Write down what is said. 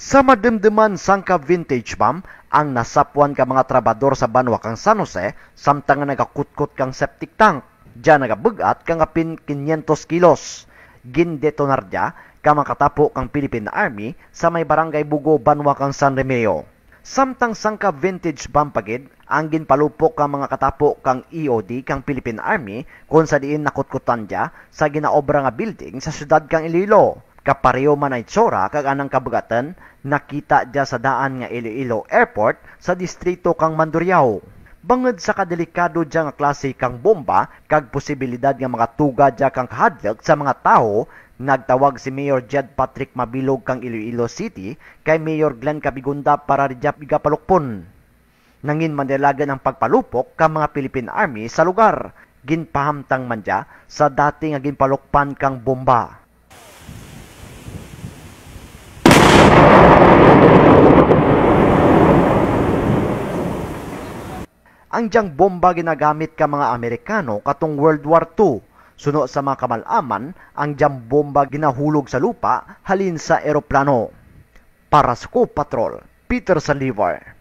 Sa madimdiman sangka vintage bomb, ang nasapwan ka mga trabador sa banwa kang San Jose, samtang nagakutkot kang septic tank. Diyan nagabugat kang apin 500 kilos. Gindetonar dia ka makatapo kang Philippine Army sa may barangay Bugo, banwa kang San Remeo. Samtang sangka vintage bomb pagid, ang ginpalupok kang mga katapo kang EOD kang Philippine Army kung sa diin nakutkutan dia sa ginaobra nga building sa syudad kang Iloilo. Kapareho man ay tsura kag anang kabugatan, nakita dia sa daan nga Iloilo Airport sa distrito kang Mandurriao. Bangod sa kadelikado dia nga klase kang bomba kag posibilidad nga makatuga dia kang kahadlok sa mga tawo, nagtawag si Mayor Jed Patrick Mabilog kang Iloilo City kay Mayor Glenn Cabigunda para ridya igapalukpon. Nangin mandelagan ang pagpalupok kang mga Philippine Army sa lugar. Ginpahamtang man dia sa dati nga ginpalukpan kang bomba. Ang diyang bomba ginagamit ka mga Amerikano katong World War II. Suno sa mga kamalaman, ang diyang bomba ginahulog sa lupa halin sa eroplano. Para sa Patrol, Peter Salivar.